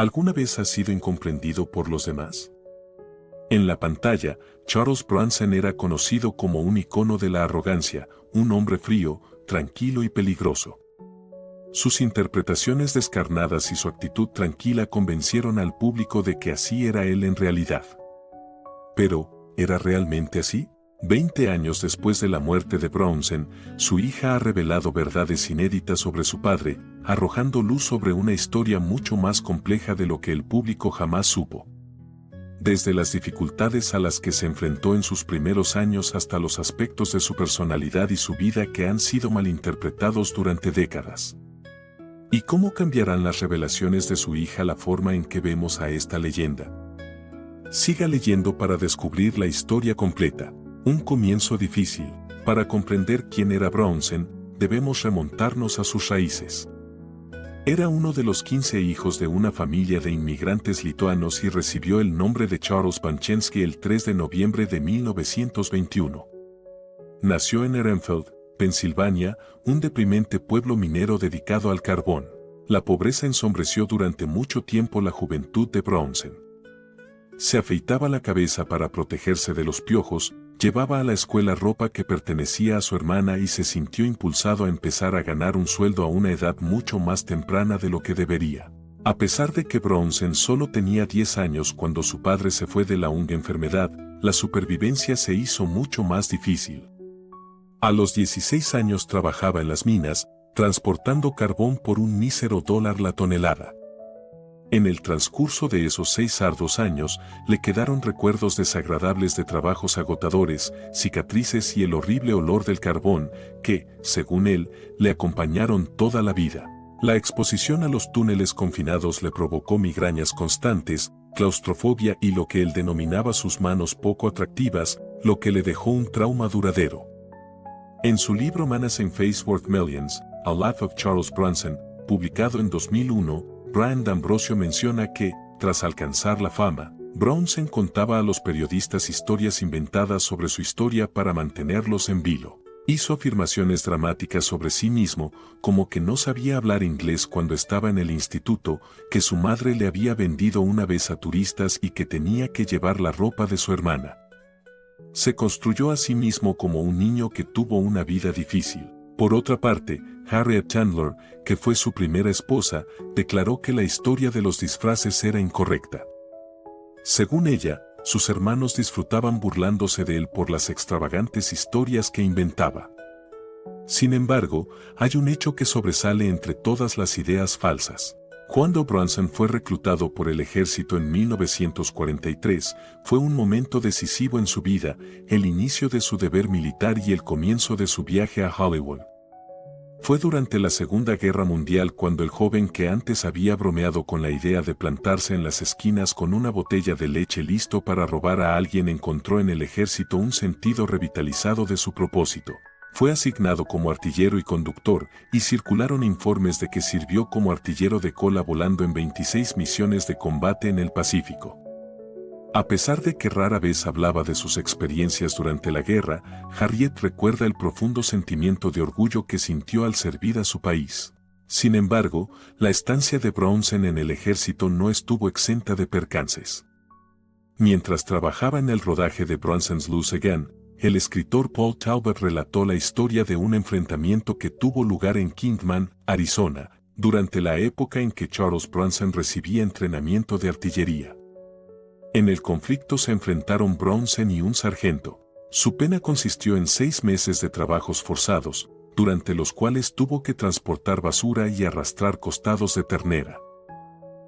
¿Alguna vez has sido incomprendido por los demás? En la pantalla, Charles Bronson era conocido como un icono de la arrogancia, un hombre frío, tranquilo y peligroso. Sus interpretaciones descarnadas y su actitud tranquila convencieron al público de que así era él en realidad. Pero, ¿era realmente así? 20 años después de la muerte de Bronson, su hija ha revelado verdades inéditas sobre su padre, arrojando luz sobre una historia mucho más compleja de lo que el público jamás supo. Desde las dificultades a las que se enfrentó en sus primeros años hasta los aspectos de su personalidad y su vida que han sido malinterpretados durante décadas. ¿Y cómo cambiarán las revelaciones de su hija la forma en que vemos a esta leyenda? Siga leyendo para descubrir la historia completa. Un comienzo difícil. Para comprender quién era Bronson, debemos remontarnos a sus raíces. Era uno de los 15 hijos de una familia de inmigrantes lituanos y recibió el nombre de Charles Banczewski el 3 de noviembre de 1921. Nació en Ehrenfeld, Pensilvania, un deprimente pueblo minero dedicado al carbón. La pobreza ensombreció durante mucho tiempo la juventud de Bronson. Se afeitaba la cabeza para protegerse de los piojos, llevaba a la escuela ropa que pertenecía a su hermana y se sintió impulsado a empezar a ganar un sueldo a una edad mucho más temprana de lo que debería. A pesar de que Bronson solo tenía 10 años cuando su padre se fue de la enfermedad, la supervivencia se hizo mucho más difícil. A los 16 años trabajaba en las minas, transportando carbón por un mísero $1 la tonelada. En el transcurso de esos 6 arduos años, le quedaron recuerdos desagradables de trabajos agotadores, cicatrices y el horrible olor del carbón, que, según él, le acompañaron toda la vida. La exposición a los túneles confinados le provocó migrañas constantes, claustrofobia y lo que él denominaba sus manos poco atractivas, lo que le dejó un trauma duradero. En su libro Menacing Face Worth Millions, A Life of Charles Bronson, publicado en 2001, Brian D'Ambrosio menciona que, tras alcanzar la fama, Bronson contaba a los periodistas historias inventadas sobre su historia para mantenerlos en vilo. Hizo afirmaciones dramáticas sobre sí mismo, como que no sabía hablar inglés cuando estaba en el instituto, que su madre le había vendido una vez a turistas y que tenía que llevar la ropa de su hermana. Se construyó a sí mismo como un niño que tuvo una vida difícil. Por otra parte, Harriet Chandler, que fue su primera esposa, declaró que la historia de los disfraces era incorrecta. Según ella, sus hermanos disfrutaban burlándose de él por las extravagantes historias que inventaba. Sin embargo, hay un hecho que sobresale entre todas las ideas falsas. Cuando Bronson fue reclutado por el ejército en 1943, fue un momento decisivo en su vida, el inicio de su deber militar y el comienzo de su viaje a Hollywood. Fue durante la Segunda Guerra Mundial cuando el joven que antes había bromeado con la idea de plantarse en las esquinas con una botella de leche listo para robar a alguien encontró en el ejército un sentido revitalizado de su propósito. Fue asignado como artillero y conductor, y circularon informes de que sirvió como artillero de cola volando en 26 misiones de combate en el Pacífico. A pesar de que rara vez hablaba de sus experiencias durante la guerra, Harriet recuerda el profundo sentimiento de orgullo que sintió al servir a su país. Sin embargo, la estancia de Bronson en el ejército no estuvo exenta de percances. Mientras trabajaba en el rodaje de Bronson's Loose Again, el escritor Paul Talbot relató la historia de un enfrentamiento que tuvo lugar en Kingman, Arizona, durante la época en que Charles Bronson recibía entrenamiento de artillería. En el conflicto se enfrentaron Bronson y un sargento. Su pena consistió en 6 meses de trabajos forzados, durante los cuales tuvo que transportar basura y arrastrar costados de ternera.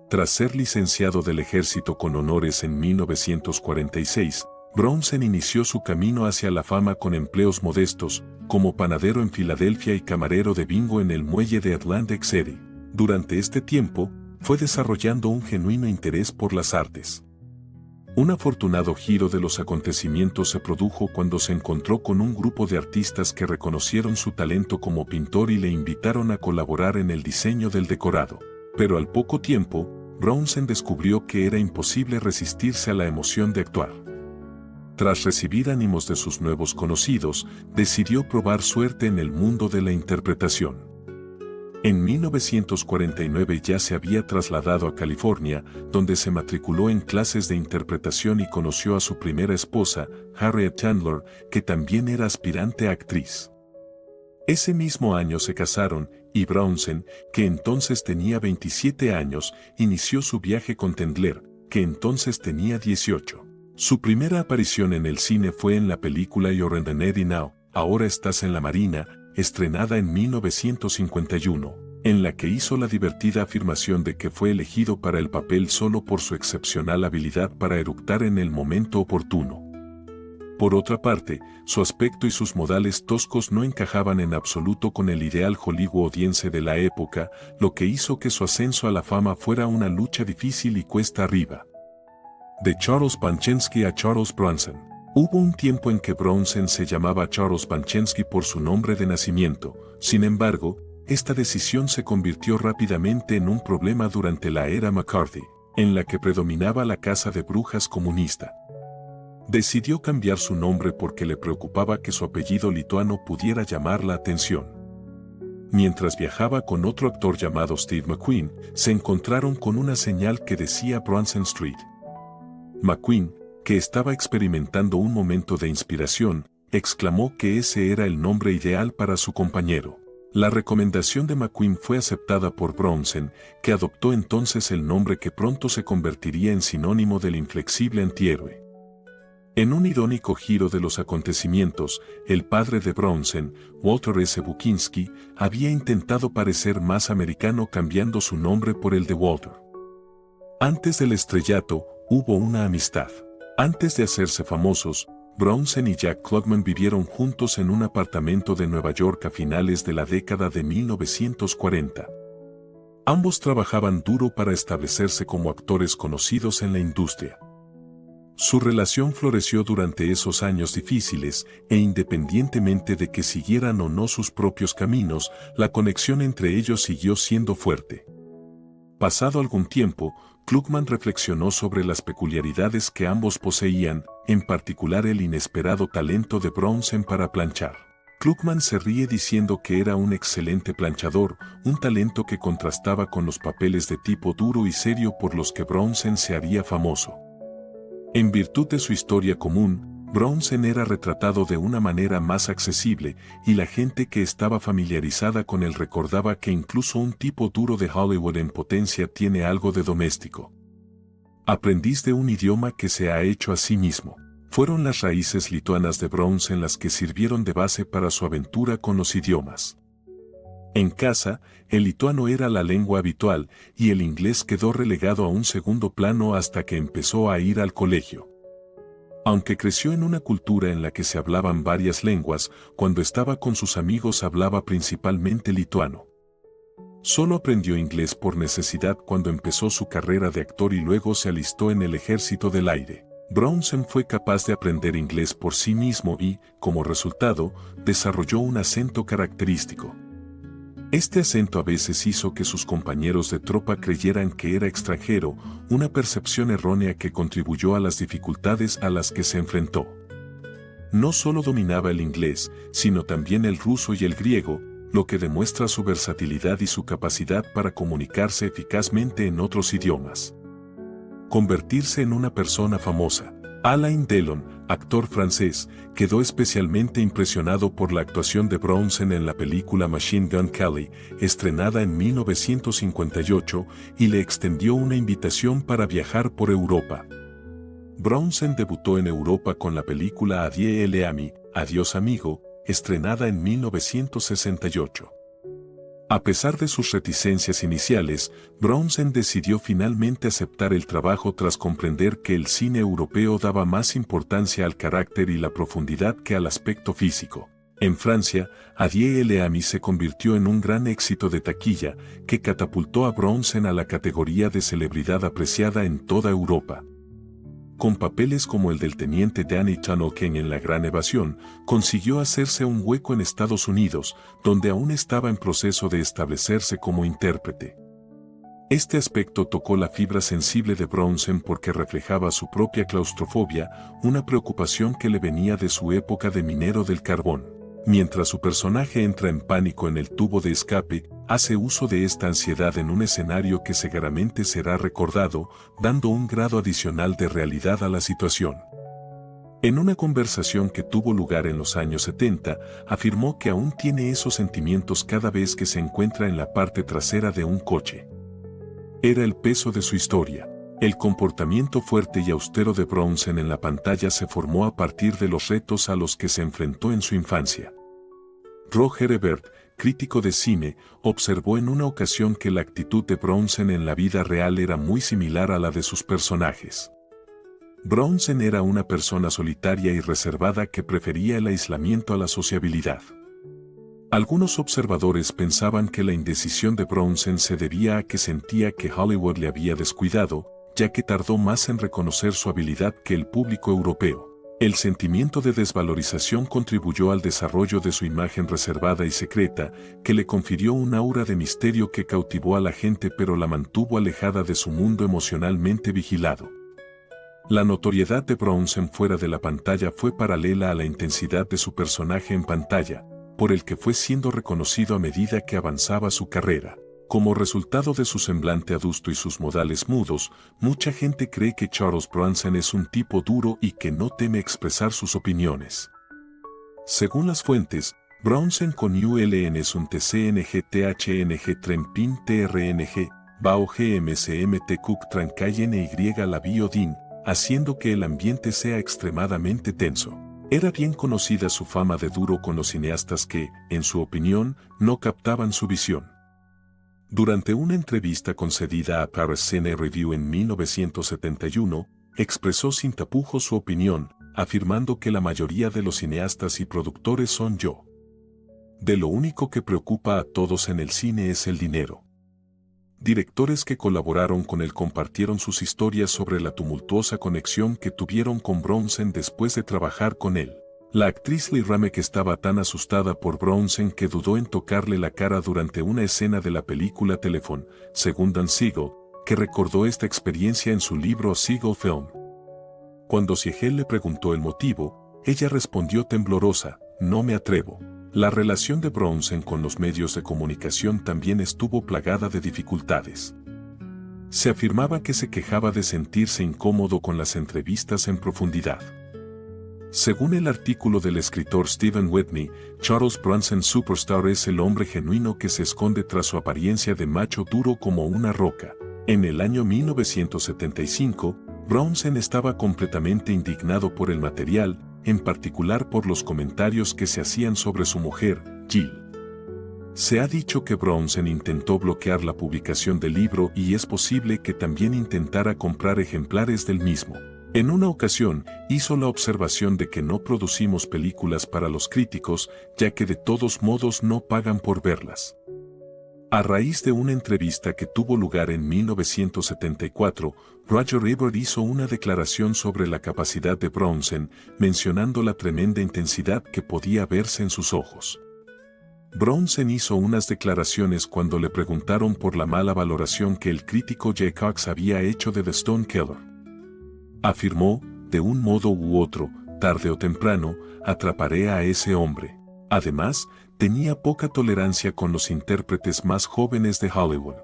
Tras ser licenciado del ejército con honores en 1946, Bronson inició su camino hacia la fama con empleos modestos, como panadero en Filadelfia y camarero de bingo en el muelle de Atlantic City. Durante este tiempo, fue desarrollando un genuino interés por las artes. Un afortunado giro de los acontecimientos se produjo cuando se encontró con un grupo de artistas que reconocieron su talento como pintor y le invitaron a colaborar en el diseño del decorado. Pero al poco tiempo, Bronson descubrió que era imposible resistirse a la emoción de actuar. Tras recibir ánimos de sus nuevos conocidos, decidió probar suerte en el mundo de la interpretación. En 1949 ya se había trasladado a California, donde se matriculó en clases de interpretación y conoció a su primera esposa, Harriet Chandler, que también era aspirante a actriz. Ese mismo año se casaron, y Brownsen, que entonces tenía 27 años, inició su viaje con Tendler, que entonces tenía 18. Su primera aparición en el cine fue en la película You're in the Navy Now, Ahora estás en la Marina, estrenada en 1951, en la que hizo la divertida afirmación de que fue elegido para el papel solo por su excepcional habilidad para eructar en el momento oportuno. Por otra parte, su aspecto y sus modales toscos no encajaban en absoluto con el ideal hollywoodiense de la época, lo que hizo que su ascenso a la fama fuera una lucha difícil y cuesta arriba. De Charles Panchensky a Charles Bronson. Hubo un tiempo en que Brownsen se llamaba Charles Panchensky por su nombre de nacimiento. Sin embargo, esta decisión se convirtió rápidamente en un problema durante la era McCarthy, en la que predominaba la casa de brujas comunista. Decidió cambiar su nombre porque le preocupaba que su apellido lituano pudiera llamar la atención. Mientras viajaba con otro actor llamado Steve McQueen, se encontraron con una señal que decía Bronson Street. McQueen, que estaba experimentando un momento de inspiración, exclamó que ese era el nombre ideal para su compañero. La recomendación de McQueen fue aceptada por Brownsen, que adoptó entonces el nombre que pronto se convertiría en sinónimo del inflexible antihéroe. En un irónico giro de los acontecimientos, el padre de Brownsen, Walter S. Bukinski, había intentado parecer más americano cambiando su nombre por el de Walter. Antes del estrellato, hubo una amistad. Antes de hacerse famosos, Brownsen y Jack Klugman vivieron juntos en un apartamento de Nueva York a finales de la década de 1940. Ambos trabajaban duro para establecerse como actores conocidos en la industria. Su relación floreció durante esos años difíciles, e independientemente de que siguieran o no sus propios caminos, la conexión entre ellos siguió siendo fuerte. Pasado algún tiempo, Klugman reflexionó sobre las peculiaridades que ambos poseían, en particular el inesperado talento de Brownsen para planchar. Klugman se ríe diciendo que era un excelente planchador, un talento que contrastaba con los papeles de tipo duro y serio por los que Brownsen se haría famoso. En virtud de su historia común, Brownsen era retratado de una manera más accesible, y la gente que estaba familiarizada con él recordaba que incluso un tipo duro de Hollywood en potencia tiene algo de doméstico. Aprendiz de un idioma que se ha hecho a sí mismo. Fueron las raíces lituanas de Brownsen las que sirvieron de base para su aventura con los idiomas. En casa, el lituano era la lengua habitual, y el inglés quedó relegado a un segundo plano hasta que empezó a ir al colegio. Aunque creció en una cultura en la que se hablaban varias lenguas, cuando estaba con sus amigos hablaba principalmente lituano. Solo aprendió inglés por necesidad cuando empezó su carrera de actor y luego se alistó en el Ejército del Aire. Brownsen fue capaz de aprender inglés por sí mismo y, como resultado, desarrolló un acento característico. Este acento a veces hizo que sus compañeros de tropa creyeran que era extranjero, una percepción errónea que contribuyó a las dificultades a las que se enfrentó. No solo dominaba el inglés, sino también el ruso y el griego, lo que demuestra su versatilidad y su capacidad para comunicarse eficazmente en otros idiomas. Convertirse en una persona famosa. Alain Delon, actor francés, quedó especialmente impresionado por la actuación de Brownsen en la película Machine Gun Kelly, estrenada en 1958, y le extendió una invitación para viajar por Europa. Brownsen debutó en Europa con la película Adieu les amis, Adiós amigo, estrenada en 1968. A pesar de sus reticencias iniciales, Brownsen decidió finalmente aceptar el trabajo tras comprender que el cine europeo daba más importancia al carácter y la profundidad que al aspecto físico. En Francia, Adieu les amis se convirtió en un gran éxito de taquilla que catapultó a Brownsen a la categoría de celebridad apreciada en toda Europa. Con papeles como el del teniente Danny Tunkelman en La Gran Evasión, consiguió hacerse un hueco en Estados Unidos, donde aún estaba en proceso de establecerse como intérprete. Este aspecto tocó la fibra sensible de Brownsen porque reflejaba su propia claustrofobia, una preocupación que le venía de su época de minero del carbón. Mientras su personaje entra en pánico en el tubo de escape, hace uso de esta ansiedad en un escenario que seguramente será recordado, dando un grado adicional de realidad a la situación. En una conversación que tuvo lugar en los años 70, afirmó que aún tiene esos sentimientos cada vez que se encuentra en la parte trasera de un coche. Era el peso de su historia. El comportamiento fuerte y austero de Bronson en la pantalla se formó a partir de los retos a los que se enfrentó en su infancia. Roger Ebert, crítico de cine, observó en una ocasión que la actitud de Bronson en la vida real era muy similar a la de sus personajes. Bronson era una persona solitaria y reservada que prefería el aislamiento a la sociabilidad. Algunos observadores pensaban que la indecisión de Bronson se debía a que sentía que Hollywood le había descuidado, ya que tardó más en reconocer su habilidad que el público europeo. El sentimiento de desvalorización contribuyó al desarrollo de su imagen reservada y secreta, que le confirió un aura de misterio que cautivó a la gente pero la mantuvo alejada de su mundo emocionalmente vigilado. La notoriedad de Bronson fuera de la pantalla fue paralela a la intensidad de su personaje en pantalla, por el que fue siendo reconocido a medida que avanzaba su carrera. Como resultado de su semblante adusto y sus modales mudos, mucha gente cree que Charles Bronson es un tipo duro y que no teme expresar sus opiniones. Según las fuentes, Bronson con ULN es un TCNG THNG Trempin TRNG, BAO GMCMT Cook Trancayen y la Biodin, haciendo que el ambiente sea extremadamente tenso. Era bien conocida su fama de duro con los cineastas que, en su opinión, no captaban su visión. Durante una entrevista concedida a Paris Cine Review en 1971, expresó sin tapujos su opinión, afirmando que la mayoría de los cineastas y productores son yo. De lo único que preocupa a todos en el cine es el dinero. Directores que colaboraron con él compartieron sus historias sobre la tumultuosa conexión que tuvieron con Bronson después de trabajar con él. La actriz Lee Ramick estaba tan asustada por Bronson que dudó en tocarle la cara durante una escena de la película Telephone, según Dan Siegel, que recordó esta experiencia en su libro Siegel Film. Cuando Siegel le preguntó el motivo, ella respondió temblorosa, "No me atrevo". La relación de Bronson con los medios de comunicación también estuvo plagada de dificultades. Se afirmaba que se quejaba de sentirse incómodo con las entrevistas en profundidad. Según el artículo del escritor Stephen Whitney, Charles Bronson Superstar es el hombre genuino que se esconde tras su apariencia de macho duro como una roca. En el año 1975, Bronson estaba completamente indignado por el material, en particular por los comentarios que se hacían sobre su mujer, Jill. Se ha dicho que Bronson intentó bloquear la publicación del libro y es posible que también intentara comprar ejemplares del mismo. En una ocasión, hizo la observación de que no producimos películas para los críticos, ya que de todos modos no pagan por verlas. A raíz de una entrevista que tuvo lugar en 1974, Roger Ebert hizo una declaración sobre la capacidad de Bronson, mencionando la tremenda intensidad que podía verse en sus ojos. Bronson hizo unas declaraciones cuando le preguntaron por la mala valoración que el crítico Jay Cox había hecho de The Stone Killer. Afirmó, de un modo u otro, tarde o temprano, atraparé a ese hombre. Además, tenía poca tolerancia con los intérpretes más jóvenes de Hollywood.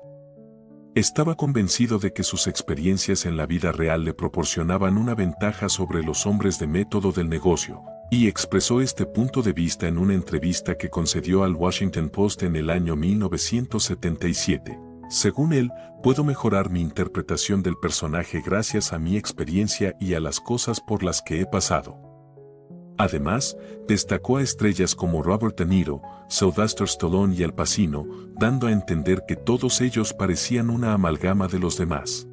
Estaba convencido de que sus experiencias en la vida real le proporcionaban una ventaja sobre los hombres de método del negocio, y expresó este punto de vista en una entrevista que concedió al Washington Post en el año 1977. Según él, puedo mejorar mi interpretación del personaje gracias a mi experiencia y a las cosas por las que he pasado. Además, destacó a estrellas como Robert De Niro, Sylvester Stallone y Al Pacino, dando a entender que todos ellos parecían una amalgama de los demás.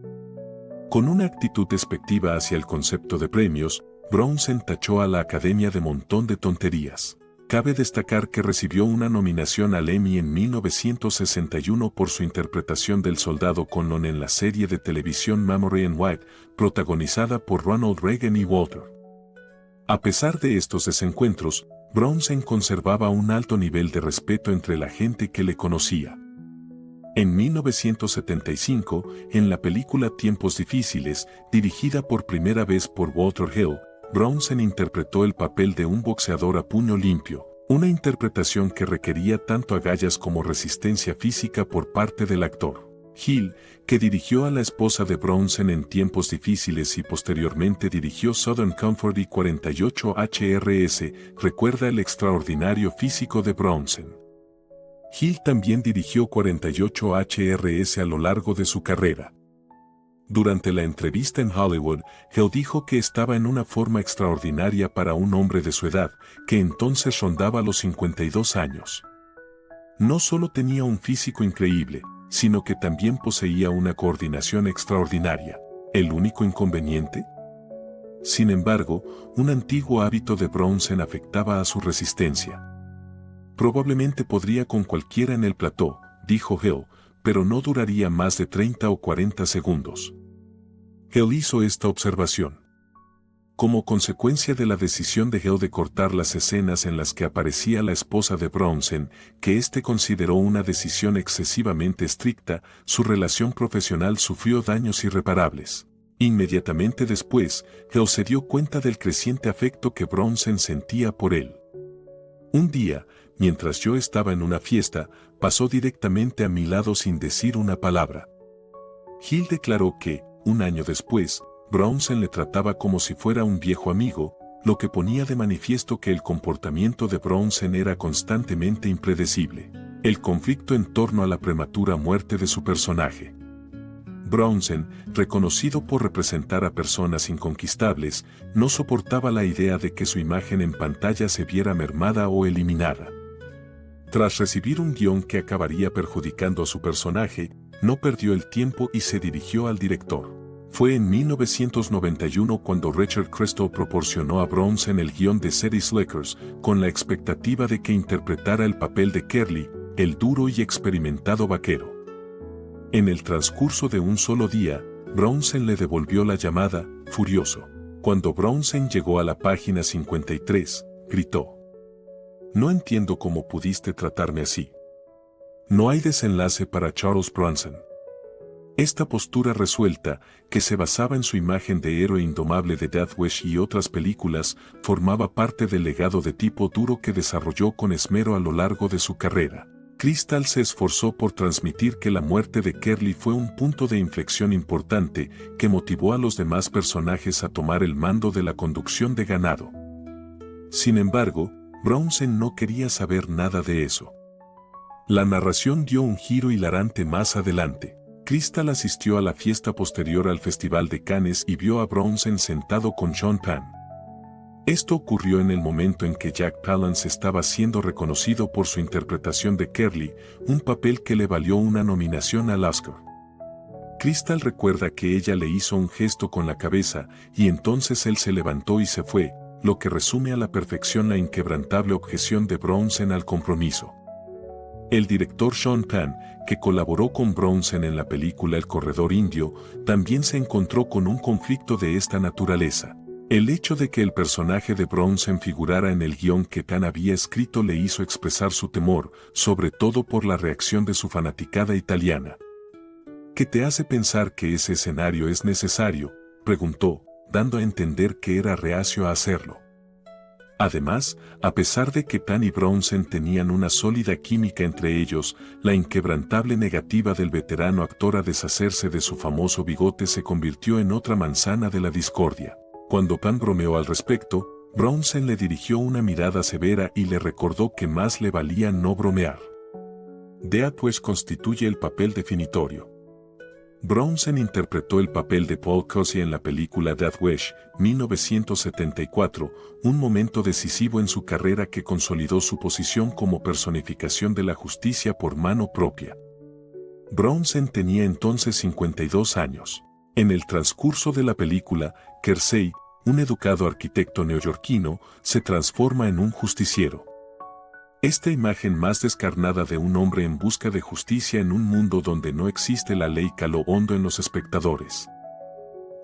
Con una actitud despectiva hacia el concepto de premios, Bronson tachó a la Academia de montón de tonterías. Cabe destacar que recibió una nominación al Emmy en 1961 por su interpretación del soldado Conlon en la serie de televisión Memory in White, protagonizada por Ronald Reagan y Walter. A pesar de estos desencuentros, Bronson conservaba un alto nivel de respeto entre la gente que le conocía. En 1975, en la película Tiempos Difíciles, dirigida por primera vez por Walter Hill, Bronson interpretó el papel de un boxeador a puño limpio, Una interpretación que requería tanto agallas como resistencia física por parte del actor. Hill, que dirigió a la esposa de Bronson en tiempos difíciles y posteriormente dirigió Southern Comfort y 48 HRS, recuerda el extraordinario físico de Bronson. Hill también dirigió 48 HRS a lo largo de su carrera. Durante la entrevista en Hollywood, Hill dijo que estaba en una forma extraordinaria para un hombre de su edad, que entonces rondaba los 52 años. No solo tenía un físico increíble, sino que también poseía una coordinación extraordinaria. ¿El único inconveniente? Sin embargo, un antiguo hábito de Bronson afectaba a su resistencia. Probablemente podría con cualquiera en el plató, dijo Hill, pero no duraría más de 30 o 40 segundos. Hill hizo esta observación. Como consecuencia de la decisión de Hill de cortar las escenas en las que aparecía la esposa de Bronson, que éste consideró una decisión excesivamente estricta, su relación profesional sufrió daños irreparables. Inmediatamente después, Hill se dio cuenta del creciente afecto que Bronson sentía por él. Un día, mientras yo estaba en una fiesta, pasó directamente a mi lado sin decir una palabra. Hill declaró que, un año después, Bronson le trataba como si fuera un viejo amigo, lo que ponía de manifiesto que el comportamiento de Bronson era constantemente impredecible. El conflicto en torno a la prematura muerte de su personaje. Bronson, reconocido por representar a personas inconquistables, no soportaba la idea de que su imagen en pantalla se viera mermada o eliminada. Tras recibir un guión que acabaría perjudicando a su personaje, no perdió el tiempo y se dirigió al director. Fue en 1991 cuando Richard Crystal proporcionó a Bronson el guión de City Slickers, con la expectativa de que interpretara el papel de Curly, el duro y experimentado vaquero. En el transcurso de un solo día, Bronson le devolvió la llamada, furioso. Cuando Bronson llegó a la página 53, gritó: «No entiendo cómo pudiste tratarme así». No hay desenlace para Charles Bronson. Esta postura resuelta, que se basaba en su imagen de héroe indomable de Death Wish y otras películas, formaba parte del legado de tipo duro que desarrolló con esmero a lo largo de su carrera. Crystal se esforzó por transmitir que la muerte de Curly fue un punto de inflexión importante que motivó a los demás personajes a tomar el mando de la conducción de ganado. Sin embargo, Bronson no quería saber nada de eso. La narración dio un giro hilarante más adelante. Crystal asistió a la fiesta posterior al Festival de Cannes y vio a Bronson sentado con Sean Penn. Esto ocurrió en el momento en que Jack Palance estaba siendo reconocido por su interpretación de Curly, un papel que le valió una nominación al Oscar. Crystal recuerda que ella le hizo un gesto con la cabeza y entonces él se levantó y se fue, lo que resume a la perfección la inquebrantable objeción de Bronson al compromiso. El director Sean Penn, que colaboró con Bronson en la película El Corredor Indio, también se encontró con un conflicto de esta naturaleza. El hecho de que el personaje de Bronson figurara en el guión que Penn había escrito le hizo expresar su temor, sobre todo por la reacción de su fanaticada italiana. ¿Qué te hace pensar que ese escenario es necesario?, preguntó, dando a entender que era reacio a hacerlo. Además, a pesar de que Penn y Bronson tenían una sólida química entre ellos, la inquebrantable negativa del veterano actor a deshacerse de su famoso bigote se convirtió en otra manzana de la discordia. Cuando Penn bromeó al respecto, Bronson le dirigió una mirada severa y le recordó que más le valía no bromear. Death Wish constituye el papel definitorio. Bronson interpretó el papel de Paul Cossey en la película Death Wish, 1974, un momento decisivo en su carrera que consolidó su posición como personificación de la justicia por mano propia. Bronson tenía entonces 52 años. En el transcurso de la película, Kersey, un educado arquitecto neoyorquino, se transforma en un justiciero. Esta imagen más descarnada de un hombre en busca de justicia en un mundo donde no existe la ley caló hondo en los espectadores.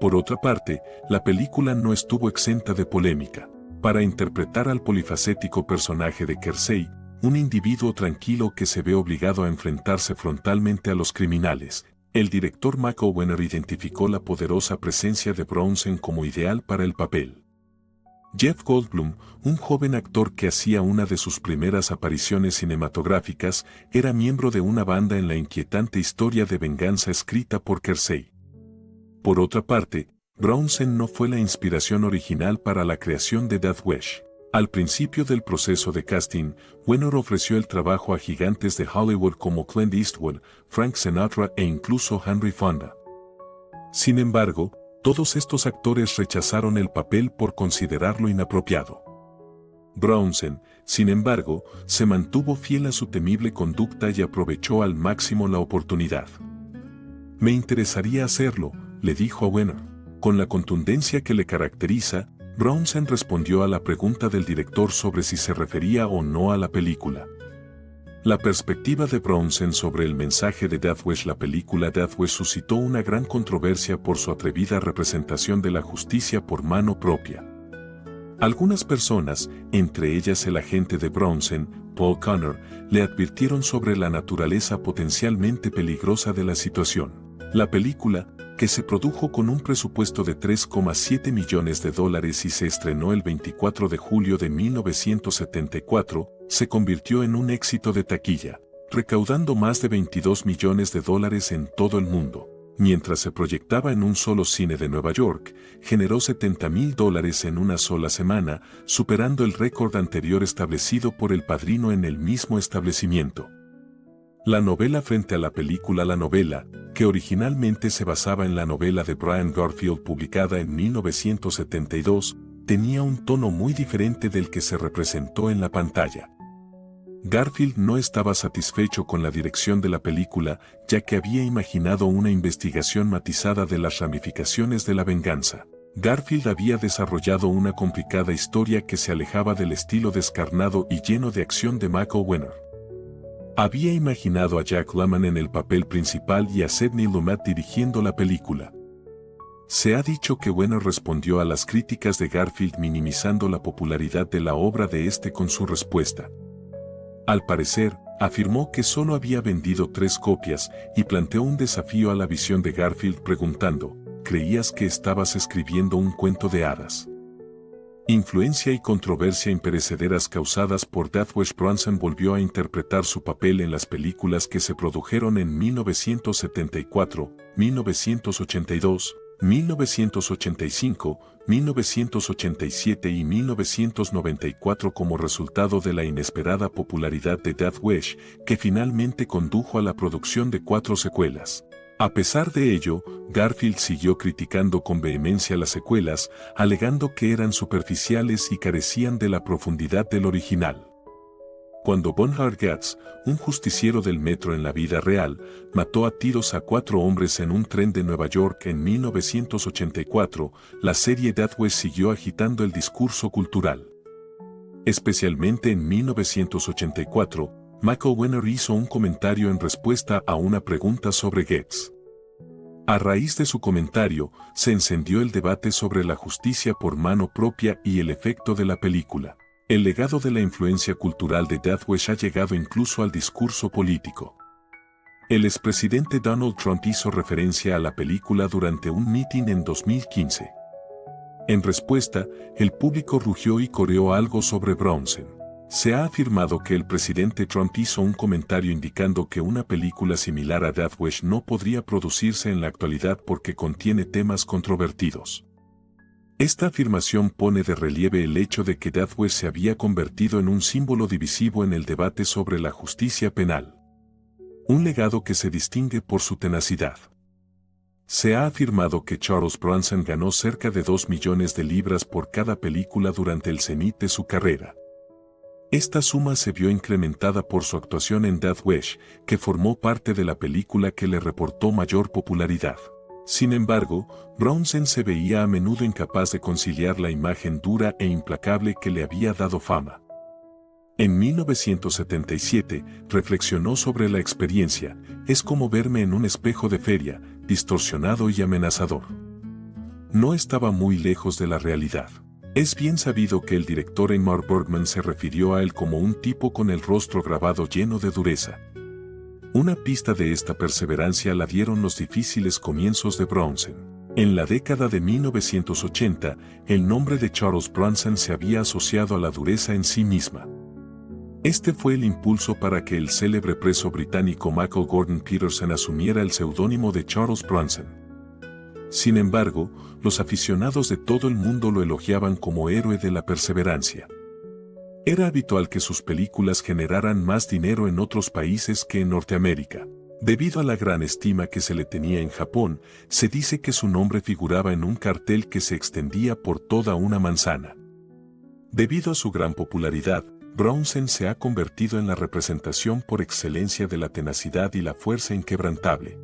Por otra parte, la película no estuvo exenta de polémica. Para interpretar al polifacético personaje de Kersey, un individuo tranquilo que se ve obligado a enfrentarse frontalmente a los criminales, el director Michael Wenner identificó la poderosa presencia de Bronson como ideal para el papel. Jeff Goldblum, un joven actor que hacía una de sus primeras apariciones cinematográficas, era miembro de una banda en la inquietante historia de venganza escrita por Kersey. Por otra parte, Brownsen no fue la inspiración original para la creación de Death Wish. Al principio del proceso de casting, Wenner ofreció el trabajo a gigantes de Hollywood como Clint Eastwood, Frank Sinatra e incluso Henry Fonda. Sin embargo, todos estos actores rechazaron el papel por considerarlo inapropiado. Brownsen, sin embargo, se mantuvo fiel a su temible conducta y aprovechó al máximo la oportunidad. Me interesaría hacerlo, le dijo a Wenner. Con la contundencia que le caracteriza, Brownsen respondió a la pregunta del director sobre si se refería o no a la película. La perspectiva de Brownsen sobre el mensaje de Death Wish. La película Death Wish suscitó una gran controversia por su atrevida representación de la justicia por mano propia. Algunas personas, entre ellas el agente de Brownsen, Paul Connor, le advirtieron sobre la naturaleza potencialmente peligrosa de la situación. La película, que se produjo con un presupuesto de $3,7 millones y se estrenó el 24 de julio de 1974, se convirtió en un éxito de taquilla, recaudando más de $22 millones en todo el mundo. Mientras se proyectaba en un solo cine de Nueva York, generó $70,000 en una sola semana, superando el récord anterior establecido por El Padrino en el mismo establecimiento. La novela frente a la película. La novela, que originalmente se basaba en la novela de Brian Garfield publicada en 1972, tenía un tono muy diferente del que se representó en la pantalla. Garfield no estaba satisfecho con la dirección de la película, ya que había imaginado una investigación matizada de las ramificaciones de la venganza. Garfield había desarrollado una complicada historia que se alejaba del estilo descarnado y lleno de acción de Michael Winner. Había imaginado a Jack Lemmon en el papel principal y a Sidney Lumet dirigiendo la película. Se ha dicho que Winner respondió a las críticas de Garfield minimizando la popularidad de la obra de este con su respuesta. Al parecer, afirmó que solo había vendido 3 copias y planteó un desafío a la visión de Garfield preguntando, ¿creías que estabas escribiendo un cuento de hadas? Influencia y controversia imperecederas causadas por Death Wish. Brownsen volvió a interpretar su papel en las películas que se produjeron en 1974, 1982, 1985, 1987 y 1994 como resultado de la inesperada popularidad de Death Wish, que finalmente condujo a la producción de 4 secuelas. A pesar de ello, Garfield siguió criticando con vehemencia las secuelas, alegando que eran superficiales y carecían de la profundidad del original. Cuando Bonhart Getz, un justiciero del metro en la vida real, mató a tiros a 4 hombres en un tren de Nueva York en 1984, la serie Death Wish siguió agitando el discurso cultural. Especialmente en 1984, Michael Winner hizo un comentario en respuesta a una pregunta sobre Getz. A raíz de su comentario, se encendió el debate sobre la justicia por mano propia y el efecto de la película. El legado de la influencia cultural de Death Wish ha llegado incluso al discurso político. El expresidente Donald Trump hizo referencia a la película durante un mitin en 2015. En respuesta, el público rugió y coreó algo sobre Brownsen. Se ha afirmado que el presidente Trump hizo un comentario indicando que una película similar a Death Wish no podría producirse en la actualidad porque contiene temas controvertidos. Esta afirmación pone de relieve el hecho de que Death Wish se había convertido en un símbolo divisivo en el debate sobre la justicia penal. Un legado que se distingue por su tenacidad. Se ha afirmado que Charles Bronson ganó cerca de $2 millones por cada película durante el cenit de su carrera. Esta suma se vio incrementada por su actuación en Death Wish, que formó parte de la película que le reportó mayor popularidad. Sin embargo, Brownsen se veía a menudo incapaz de conciliar la imagen dura e implacable que le había dado fama. En 1977, reflexionó sobre la experiencia: es como verme en un espejo de feria, distorsionado y amenazador. No estaba muy lejos de la realidad. Es bien sabido que el director Ingmar Bergman se refirió a él como un tipo con el rostro grabado lleno de dureza. Una pista de esta perseverancia la dieron los difíciles comienzos de Brownsen. En la década de 1980, el nombre de Charles Bronson se había asociado a la dureza en sí misma. Este fue el impulso para que el célebre preso británico Michael Gordon Peterson asumiera el seudónimo de Charles Bronson. Sin embargo, los aficionados de todo el mundo lo elogiaban como héroe de la perseverancia. Era habitual que sus películas generaran más dinero en otros países que en Norteamérica. Debido a la gran estima que se le tenía en Japón, se dice que su nombre figuraba en un cartel que se extendía por toda una manzana. Debido a su gran popularidad, Bronson se ha convertido en la representación por excelencia de la tenacidad y la fuerza inquebrantable.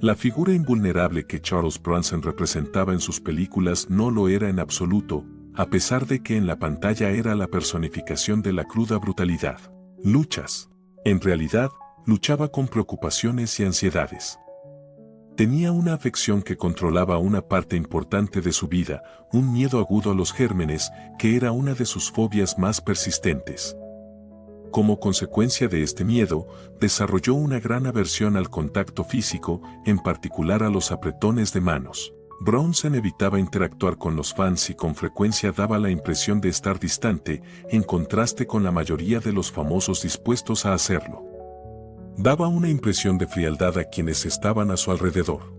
La figura invulnerable que Charles Bronson representaba en sus películas no lo era en absoluto, a pesar de que en la pantalla era la personificación de la cruda brutalidad. Luchas. En realidad, luchaba con preocupaciones y ansiedades. Tenía una afección que controlaba una parte importante de su vida, un miedo agudo a los gérmenes, que era una de sus fobias más persistentes. Como consecuencia de este miedo, desarrolló una gran aversión al contacto físico, en particular a los apretones de manos. Bronson evitaba interactuar con los fans y con frecuencia daba la impresión de estar distante, en contraste con la mayoría de los famosos dispuestos a hacerlo. Daba una impresión de frialdad a quienes estaban a su alrededor.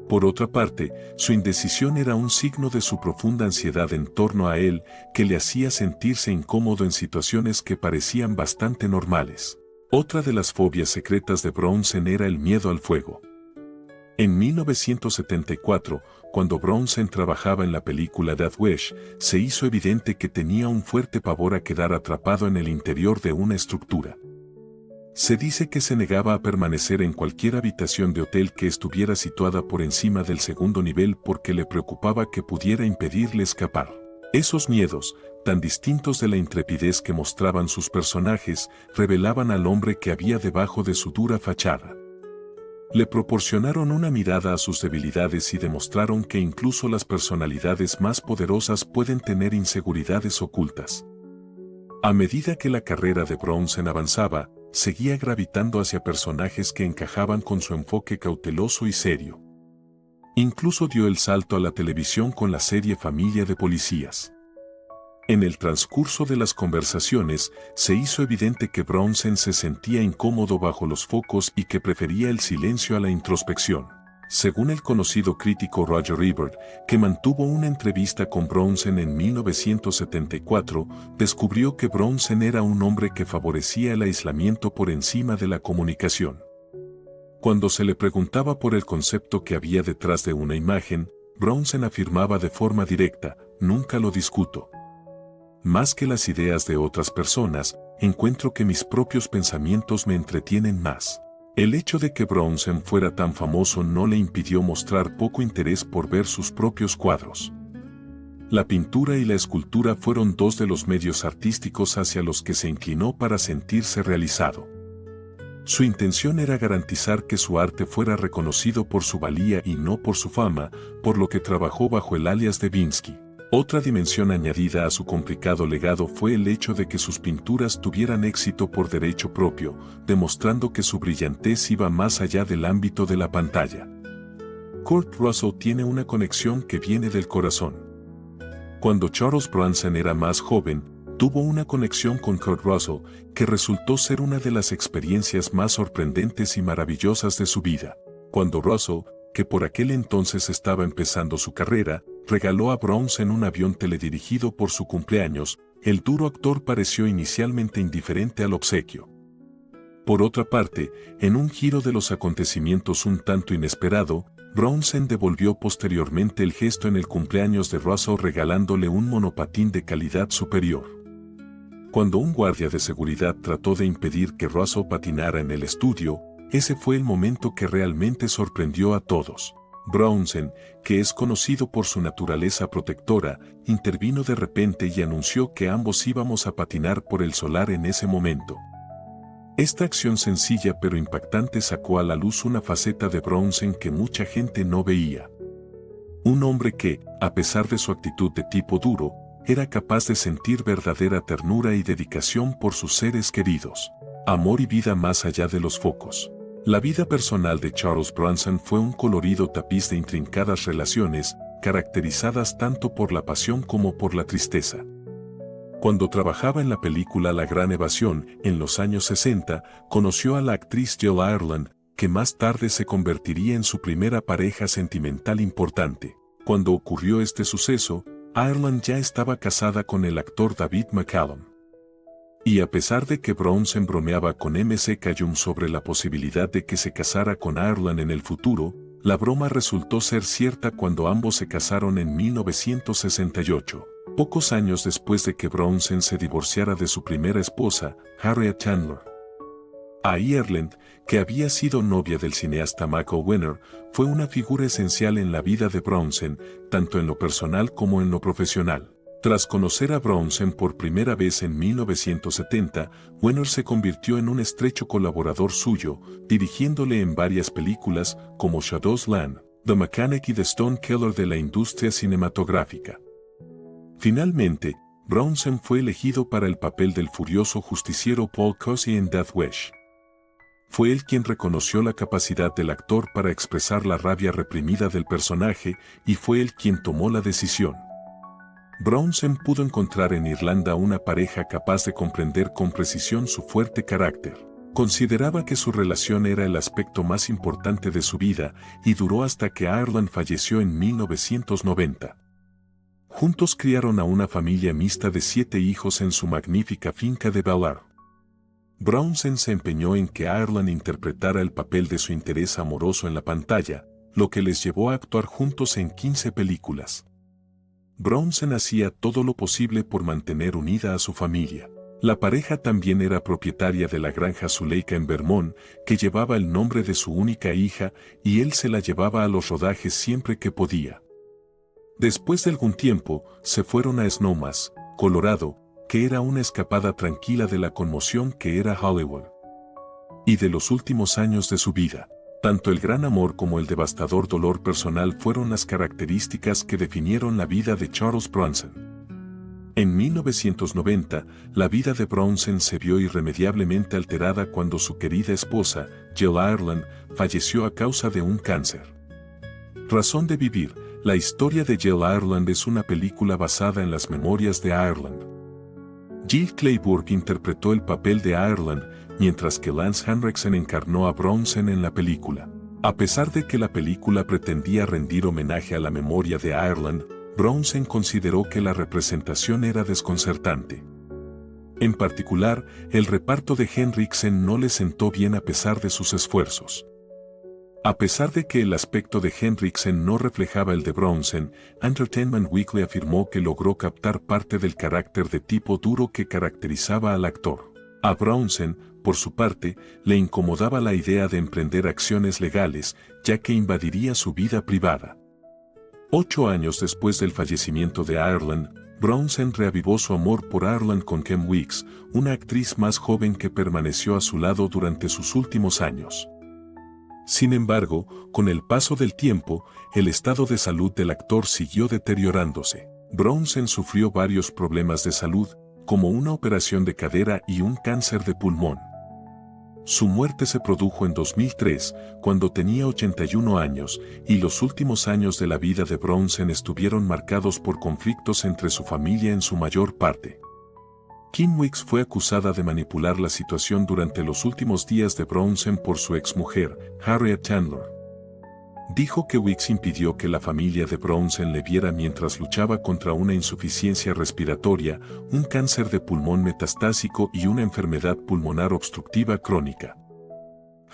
Por otra parte, su indecisión era un signo de su profunda ansiedad en torno a él, que le hacía sentirse incómodo en situaciones que parecían bastante normales. Otra de las fobias secretas de Bronson era el miedo al fuego. En 1974, cuando Bronson trabajaba en la película Death Wish, se hizo evidente que tenía un fuerte pavor a quedar atrapado en el interior de una estructura. Se dice que se negaba a permanecer en cualquier habitación de hotel que estuviera situada por encima del segundo nivel porque le preocupaba que pudiera impedirle escapar. Esos miedos, tan distintos de la intrepidez que mostraban sus personajes, revelaban al hombre que había debajo de su dura fachada. Le proporcionaron una mirada a sus debilidades y demostraron que incluso las personalidades más poderosas pueden tener inseguridades ocultas. A medida que la carrera de Bronson avanzaba, seguía gravitando hacia personajes que encajaban con su enfoque cauteloso y serio. Incluso dio el salto a la televisión con la serie Familia de Policías. En el transcurso de las conversaciones, se hizo evidente que Bronson se sentía incómodo bajo los focos y que prefería el silencio a la introspección. Según el conocido crítico Roger Ebert, que mantuvo una entrevista con Bronson en 1974, descubrió que Bronson era un hombre que favorecía el aislamiento por encima de la comunicación. Cuando se le preguntaba por el concepto que había detrás de una imagen, Bronson afirmaba de forma directa: "Nunca lo discuto. Más que las ideas de otras personas, encuentro que mis propios pensamientos me entretienen más". El hecho de que Bronson fuera tan famoso no le impidió mostrar poco interés por ver sus propios cuadros. La pintura y la escultura fueron dos de los medios artísticos hacia los que se inclinó para sentirse realizado. Su intención era garantizar que su arte fuera reconocido por su valía y no por su fama, por lo que trabajó bajo el alias de Vinsky. Otra dimensión añadida a su complicado legado fue el hecho de que sus pinturas tuvieran éxito por derecho propio, demostrando que su brillantez iba más allá del ámbito de la pantalla. Kurt Russell tiene una conexión que viene del corazón. Cuando Charles Bronson era más joven, tuvo una conexión con Kurt Russell que resultó ser una de las experiencias más sorprendentes y maravillosas de su vida. Cuando Russell, que por aquel entonces estaba empezando su carrera, regaló a Bronson un avión teledirigido por su cumpleaños, el duro actor pareció inicialmente indiferente al obsequio. Por otra parte, en un giro de los acontecimientos un tanto inesperado, Bronson devolvió posteriormente el gesto en el cumpleaños de Russell regalándole un monopatín de calidad superior. Cuando un guardia de seguridad trató de impedir que Russell patinara en el estudio, ese fue el momento que realmente sorprendió a todos. Bronson, que es conocido por su naturaleza protectora, intervino de repente y anunció que ambos íbamos a patinar por el solar en ese momento. Esta acción sencilla pero impactante sacó a la luz una faceta de Bronson que mucha gente no veía. Un hombre que, a pesar de su actitud de tipo duro, era capaz de sentir verdadera ternura y dedicación por sus seres queridos. Amor y vida más allá de los focos. La vida personal de Charles Bronson fue un colorido tapiz de intrincadas relaciones, caracterizadas tanto por la pasión como por la tristeza. Cuando trabajaba en la película La Gran Evasión, en los años 60, conoció a la actriz Jill Ireland, que más tarde se convertiría en su primera pareja sentimental importante. Cuando ocurrió este suceso, Ireland ya estaba casada con el actor David McCallum. Y a pesar de que Bronson bromeaba con McCallum sobre la posibilidad de que se casara con Ireland en el futuro, la broma resultó ser cierta cuando ambos se casaron en 1968, pocos años después de que Bronson se divorciara de su primera esposa, Harriet Chandler. Ireland, que había sido novia del cineasta Michael Winner, fue una figura esencial en la vida de Bronson, tanto en lo personal como en lo profesional. Tras conocer a Bronson por primera vez en 1970, Winner se convirtió en un estrecho colaborador suyo, dirigiéndole en varias películas como Shadow's Land, The Mechanic y The Stonekeller de la industria cinematográfica. Finalmente, Bronson fue elegido para el papel del furioso justiciero Paul Kersey en Death Wish. Fue él quien reconoció la capacidad del actor para expresar la rabia reprimida del personaje y fue él quien tomó la decisión. Bronson pudo encontrar en Irlanda una pareja capaz de comprender con precisión su fuerte carácter. Consideraba que su relación era el aspecto más importante de su vida y duró hasta que Ireland falleció en 1990. Juntos criaron a una familia mixta de 7 hijos en su magnífica finca de Ballar. Bronson se empeñó en que Ireland interpretara el papel de su interés amoroso en la pantalla, lo que les llevó a actuar juntos en 15 películas. Bronson hacía todo lo posible por mantener unida a su familia. La pareja también era propietaria de la granja Zuleika en Vermont, que llevaba el nombre de su única hija, y él se la llevaba a los rodajes siempre que podía. Después de algún tiempo, se fueron a Snowmass, Colorado, que era una escapada tranquila de la conmoción que era Hollywood. Y de los últimos años de su vida, tanto el gran amor como el devastador dolor personal fueron las características que definieron la vida de Charles Bronson. En 1990, la vida de Bronson se vio irremediablemente alterada cuando su querida esposa, Jill Ireland, falleció a causa de un cáncer. Razón de vivir, la historia de Jill Ireland es una película basada en las memorias de Ireland. Jill Clayburgh interpretó el papel de Ireland, mientras que Lance Henriksen encarnó a Bronson en la película. A pesar de que la película pretendía rendir homenaje a la memoria de Ireland, Bronson consideró que la representación era desconcertante. En particular, el reparto de Henriksen no le sentó bien a pesar de sus esfuerzos. A pesar de que el aspecto de Henriksen no reflejaba el de Bronson, Entertainment Weekly afirmó que logró captar parte del carácter de tipo duro que caracterizaba al actor. A Bronson, por su parte, le incomodaba la idea de emprender acciones legales, ya que invadiría su vida privada. 8 años después del fallecimiento de Ireland, Bronson reavivó su amor por Ireland con Kim Weeks, una actriz más joven que permaneció a su lado durante sus últimos años. Sin embargo, con el paso del tiempo, el estado de salud del actor siguió deteriorándose. Bronson sufrió varios problemas de salud, como una operación de cadera y un cáncer de pulmón. Su muerte se produjo en 2003, cuando tenía 81 años, y los últimos años de la vida de Bronson estuvieron marcados por conflictos entre su familia en su mayor parte. Kim Weeks fue acusada de manipular la situación durante los últimos días de Bronson por su exmujer, Harriet Chandler. Dijo que Weeks impidió que la familia de Bronson le viera mientras luchaba contra una insuficiencia respiratoria, un cáncer de pulmón metastásico y una enfermedad pulmonar obstructiva crónica.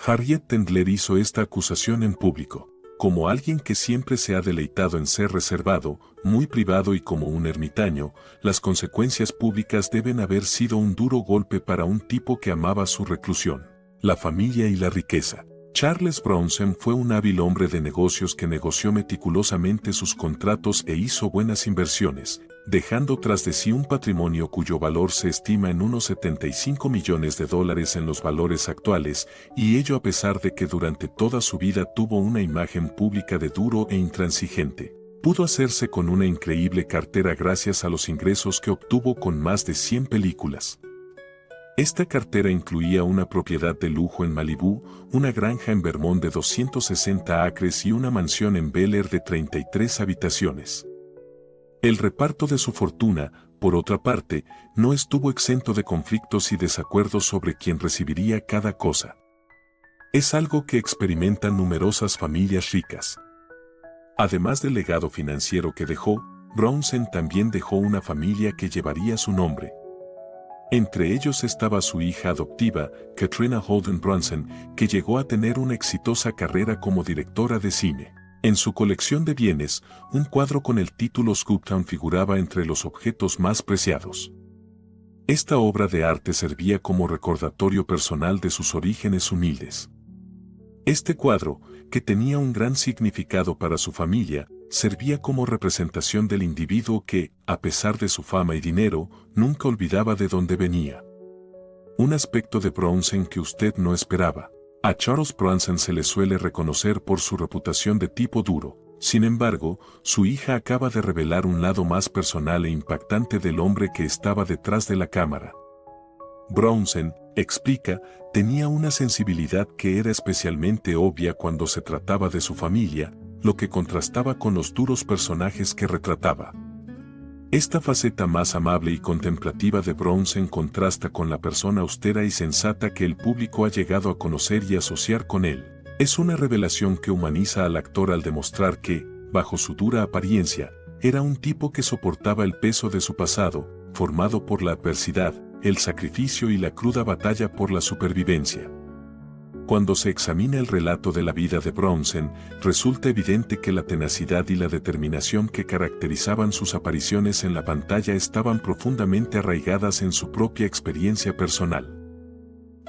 Harriet Chandler hizo esta acusación en público. Como alguien que siempre se ha deleitado en ser reservado, muy privado y como un ermitaño, las consecuencias públicas deben haber sido un duro golpe para un tipo que amaba su reclusión, la familia y la riqueza. Charles Bronson fue un hábil hombre de negocios que negoció meticulosamente sus contratos e hizo buenas inversiones, dejando tras de sí un patrimonio cuyo valor se estima en unos $75 millones en los valores actuales, y ello a pesar de que durante toda su vida tuvo una imagen pública de duro e intransigente. Pudo hacerse con una increíble cartera gracias a los ingresos que obtuvo con más de 100 películas. Esta cartera incluía una propiedad de lujo en Malibú, una granja en Vermont de 260 acres y una mansión en Bel Air de 33 habitaciones. El reparto de su fortuna, por otra parte, no estuvo exento de conflictos y desacuerdos sobre quién recibiría cada cosa. Es algo que experimentan numerosas familias ricas. Además del legado financiero que dejó, Brownsen también dejó una familia que llevaría su nombre. Entre ellos estaba su hija adoptiva, Katrina Holden Brunson, que llegó a tener una exitosa carrera como directora de cine. En su colección de bienes, un cuadro con el título Scooptown figuraba entre los objetos más preciados. Esta obra de arte servía como recordatorio personal de sus orígenes humildes. Este cuadro, que tenía un gran significado para su familia, servía como representación del individuo que, a pesar de su fama y dinero, nunca olvidaba de dónde venía. Un aspecto de Brownsen que usted no esperaba. A Charles Bronson se le suele reconocer por su reputación de tipo duro. Sin embargo, su hija acaba de revelar un lado más personal e impactante del hombre que estaba detrás de la cámara. Brownsen, explica, tenía una sensibilidad que era especialmente obvia cuando se trataba de su familia, lo que contrastaba con los duros personajes que retrataba. Esta faceta más amable y contemplativa de Brownsen contrasta con la persona austera y sensata que el público ha llegado a conocer y asociar con él. Es una revelación que humaniza al actor al demostrar que, bajo su dura apariencia, era un tipo que soportaba el peso de su pasado, formado por la adversidad, el sacrificio y la cruda batalla por la supervivencia. Cuando se examina el relato de la vida de Brownsen, resulta evidente que la tenacidad y la determinación que caracterizaban sus apariciones en la pantalla estaban profundamente arraigadas en su propia experiencia personal.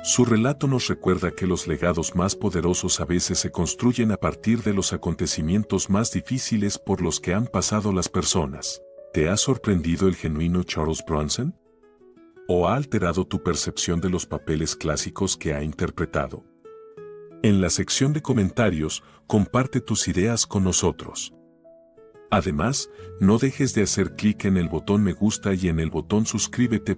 Su relato nos recuerda que los legados más poderosos a veces se construyen a partir de los acontecimientos más difíciles por los que han pasado las personas. ¿Te ha sorprendido el genuino Charles Bronson? ¿O ha alterado tu percepción de los papeles clásicos que ha interpretado? En la sección de comentarios, comparte tus ideas con nosotros. Además, no dejes de hacer clic en el botón me gusta y en el botón suscríbete